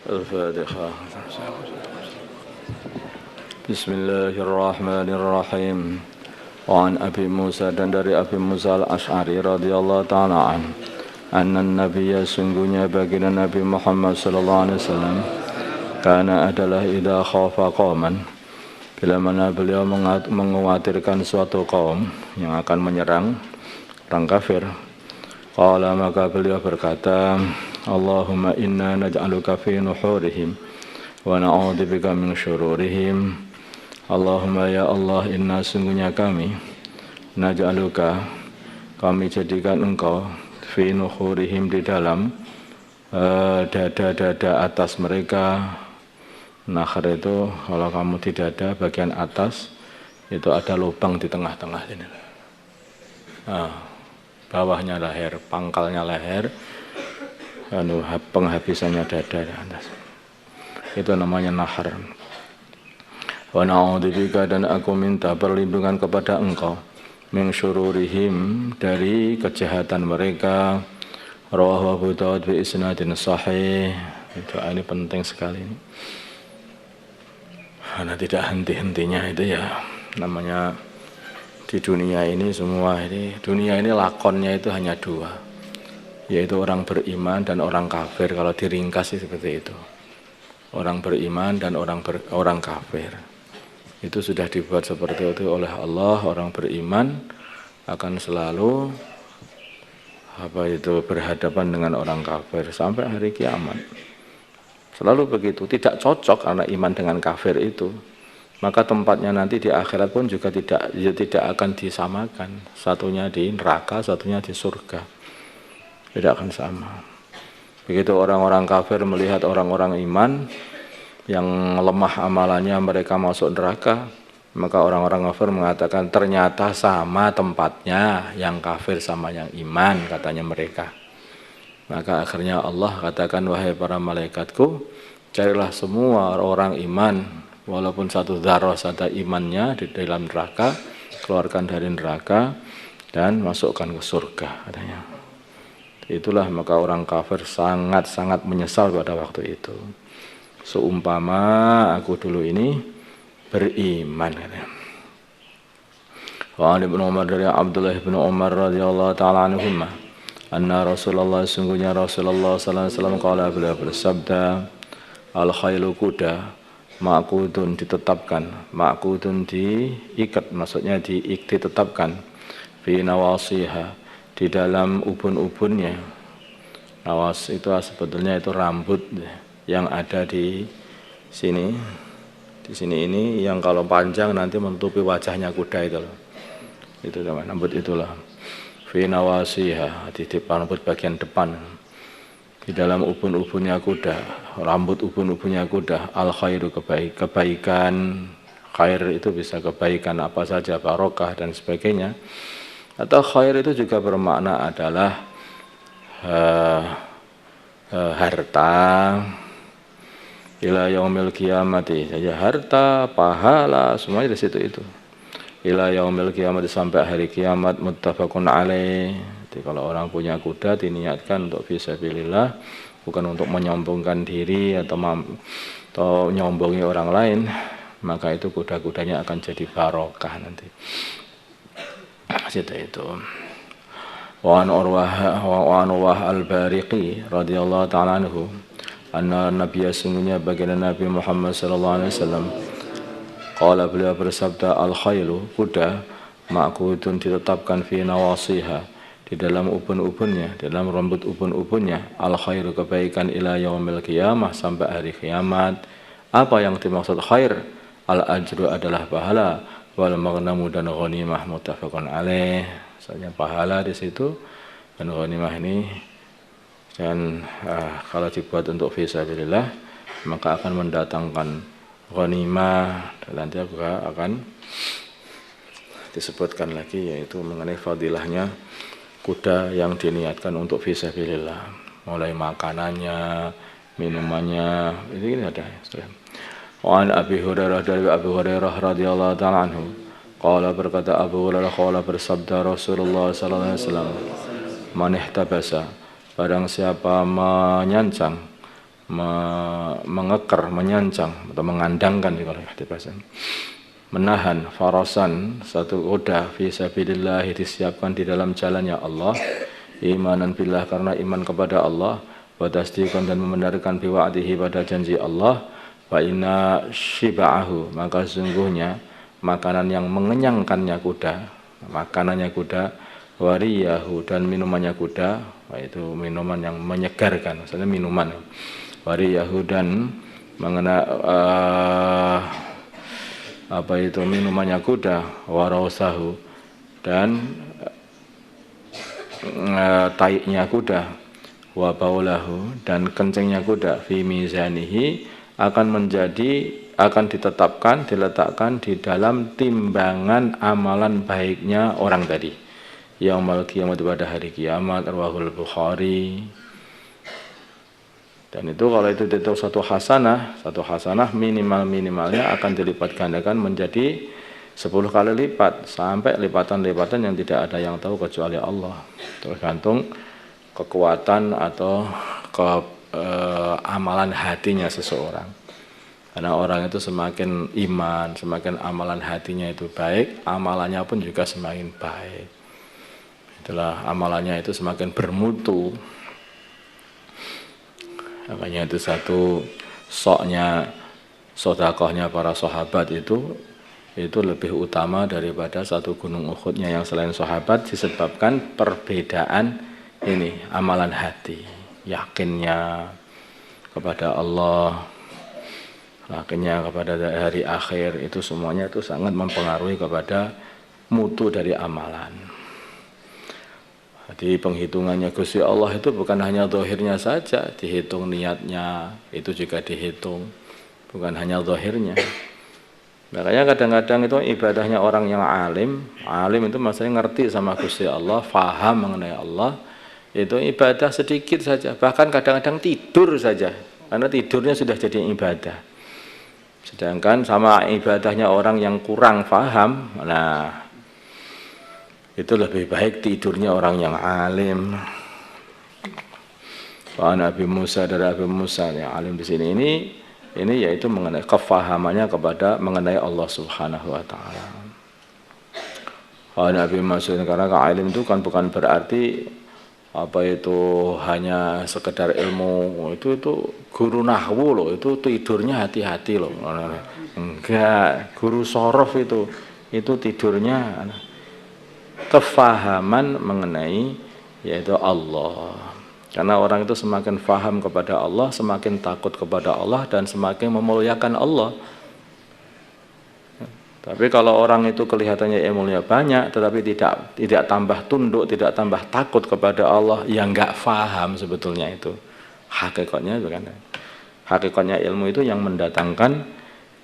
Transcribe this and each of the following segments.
الفاتحة. بسم الله الرحمن الرحيم. وعن أبي موسى dan dari Abi Musa al-Ash'ari radhiyallahu ta'ala anna nabiyya sungguhnya baginda Nabi Muhammad sallallahu alaihi wasallam kana adalah idza khafa qauman, bila mana beliau mengkhawatirkan suatu kaum yang akan menyerang orang kafir, qala maka beliau berkata, Allahumma inna naj'aluka fi nuhurihim wa na'udzubika min syururihim. Allahumma ya Allah, inna sungguhnya kami naj'aluka, kami jadikan engkau fi nuhurihim di dalam dada-dada atas mereka. Nakhar itu kalau kamu di dada bagian atas itu ada lubang di tengah-tengah ini. Bawahnya leher, pangkalnya leher, penghabisannya dada di atas. Itu namanya nahar. Wa na'udzubika, dan aku minta perlindungan kepada engkau min syururihim, dari kejahatan mereka. Rawahu Abu Daud bi isnadin sahih. Itu ini penting sekali ini. Karena tidak henti-hentinya itu ya, namanya di dunia ini semua ini, dunia ini lakonnya itu hanya dua, yaitu orang beriman dan orang kafir. Kalau diringkas seperti itu, orang beriman dan orang kafir itu sudah dibuat seperti itu oleh Allah. Orang beriman akan selalu berhadapan dengan orang kafir sampai hari kiamat. Selalu begitu, tidak cocok karena iman dengan kafir itu. Maka tempatnya nanti di akhirat pun juga tidak akan disamakan. Satunya di neraka, satunya di surga. Tidak akan sama. Begitu orang-orang kafir melihat orang-orang iman yang lemah amalannya, mereka masuk neraka, maka orang-orang kafir mengatakan ternyata sama tempatnya yang kafir sama yang iman, katanya mereka. Maka akhirnya Allah katakan, wahai para malaikatku, carilah semua orang iman, walaupun satu dzarrah saja imannya di dalam neraka, keluarkan dari neraka dan masukkan ke surga, katanya. Itulah maka orang kafir sangat-sangat menyesal pada waktu itu. Seumpama aku dulu ini beriman, katanya. Wa Ibnu Umar, dari Abdullah bin Umar radhiyallahu taala anhuma, anna Rasulullah, sungguhnya Rasulullah sallallahu alaihi wasallam, qala, beliau bersabda, al khailu, kuda, ma'qudun, ditetapkan, ma'qudun diikat, maksudnya ditetapkan, fi nawasiha, di dalam ubun-ubunnya. Nawas itu sebetulnya itu rambut yang ada di sini. Di sini ini yang kalau panjang nanti menutupi wajahnya kuda itu loh. Itu namanya rambut itulah. Fi nawasiha, di rambut bagian depan, di dalam ubun-ubunnya kuda, rambut ubun-ubunnya kuda, al khairu, kebaikan. Khair itu bisa kebaikan apa saja, barokah dan sebagainya. Atau khair itu juga bermakna adalah harta. Ila yaumil qiyamati, saja harta, pahala, semuanya di situ itu. Ila yaumil qiyamah, sampai hari kiamat, muttafaqun alaih. Jadi kalau orang punya kuda diniatkan untuk fisabilillah, bukan untuk menyombongkan diri atau nyombongi orang lain, maka itu kuda-kudanya akan jadi barokah nanti. Situ itu. Wa an Urwah al-Bariqi radhiyallahu ta'ala anhu, anna nabiyya, sungguhnya baginda Nabi Muhammad sallallahu alaihi wasallam, qala, beliau bersabda, al khailu, kuda, ma'qudun, ditetapkan, fi nawasiha, di dalam ubun-ubunnya, di dalam rambut ubun-ubunnya, al khairu, kebaikan, ila yaumil qiyamah, sampai hari kiamat. Apa yang dimaksud khair? Al ajru, adalah pahala, wal maghnamu, dan ghanimah, muttafaqun alaih. Misalnya pahala di situ dan ghanimah ini, dan kalau dibuat untuk fisabilillah maka akan mendatangkan ghanimah, dan nanti akan disebutkan lagi, yaitu mengenai fadilahnya kuda yang diniatkan untuk fisabilillah, mulai makanannya, minumannya, ini ada. Wa an Abi Hurairah, dari Abu Hurairah radhiyallahu ta'ala anhu, qala, berkata Abu Hurairah, qala, bersabda Rasulullah sallallahu alaihi wasallam, man ihtabasa, barang siapa menyancang, mengeker, menyancang atau mengandangkan kalau bahasa, menahan farasan satu kuda fi sabilillah disiapkan di dalam jalannya Allah, imanan billah karena iman kepada Allah, wa tasdiqan dan membenarkan bi wa'dihi pada janji Allah, wa inna shiba'ahu maka sesungguhnya makanan yang mengenyangkannya kuda, makanannya kuda, wariyahu dan minumannya kuda, yaitu minuman yang menyegarkan, maksudnya minuman wariyahu dan mengenai apa itu minumannya kuda, warausahu dan taiknya kuda, wa baulahu dan kencingnya kuda, fi mizanihi akan ditetapkan, diletakkan di dalam timbangan amalan baiknya orang tadi. Yaumul kiamat pada hari kiamat, rawahul Bukhari. Dan itu kalau itu satu hasanah minimalnya akan dilipat gandakan menjadi 10 kali lipat sampai lipatan-lipatan yang tidak ada yang tahu kecuali Allah. Tergantung kekuatan atau amalan hatinya seseorang. Karena orang itu semakin iman, semakin amalan hatinya itu baik, amalannya pun juga semakin baik. Itulah amalannya itu semakin bermutu. Makanya itu satu soknya sedekahnya para sahabat itu lebih utama daripada satu gunung Uhudnya yang selain sahabat, disebabkan perbedaan ini amalan hati, yakinnya kepada Allah, yakinnya kepada hari akhir, itu semuanya itu sangat mempengaruhi kepada mutu dari amalan. Jadi penghitungannya Gusti Allah itu bukan hanya zahirnya saja, dihitung niatnya, itu juga dihitung, bukan hanya zahirnya. Makanya kadang-kadang itu ibadahnya orang yang alim itu maksudnya ngerti sama Gusti Allah, faham mengenai Allah, itu ibadah sedikit saja, bahkan kadang-kadang tidur saja, karena tidurnya sudah jadi ibadah. Sedangkan sama ibadahnya orang yang kurang faham, nah itu lebih baik tidurnya orang yang alim. Pak Nabi Musa dari Nabi Musa yang alim di sini ini yaitu mengenai kefahamannya kepada mengenai Allah Subhanahu wa taala. Pak Nabi Musa karena alim itu kan bukan berarti apa itu hanya sekedar ilmu, itu guru nahwu loh, itu tidurnya hati-hati loh. Enggak, guru sorof itu tidurnya kefahaman mengenai yaitu Allah. Karena orang itu semakin faham kepada Allah, semakin takut kepada Allah dan semakin memuliakan Allah. Tapi kalau orang itu kelihatannya ilmunya banyak tetapi tidak tambah tunduk, tidak tambah takut kepada Allah, yang enggak faham sebetulnya itu. Hakikatnya bukan. Hakikatnya ilmu itu yang mendatangkan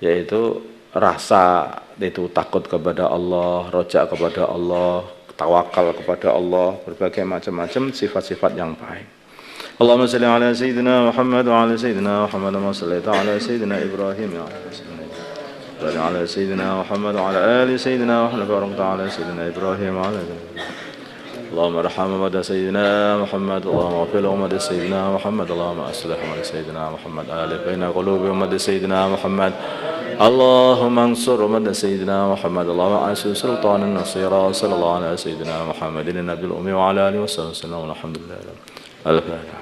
yaitu rasa itu takut kepada Allah, roja kepada Allah, tawakal kepada Allah, berbagai macam-macam sifat-sifat yang baik. Allahumma shalli ala sayyidina Muhammad wa ala sayyidina Muhammad wa sallallahu ala sayyidina Ibrahim wa ala sayyidina Muhammad wa ala ali sayyidina Muhammad wa ala sayyidina Ibrahim wa ala اللهم ارحم أمة سيدنا محمد اللهم اغفر أمة سيدنا محمد اللهم أصلح أمة سيدنا محمد ألف بين قلوب أمة سيدنا محمد اللهم انصر أمة سيدنا محمد اللهم أعز سلطانا نصيرا صلى الله على سيدنا محمد النبي الأمي وعلى آله وصحبه وسلم والحمد لله الفاتحة.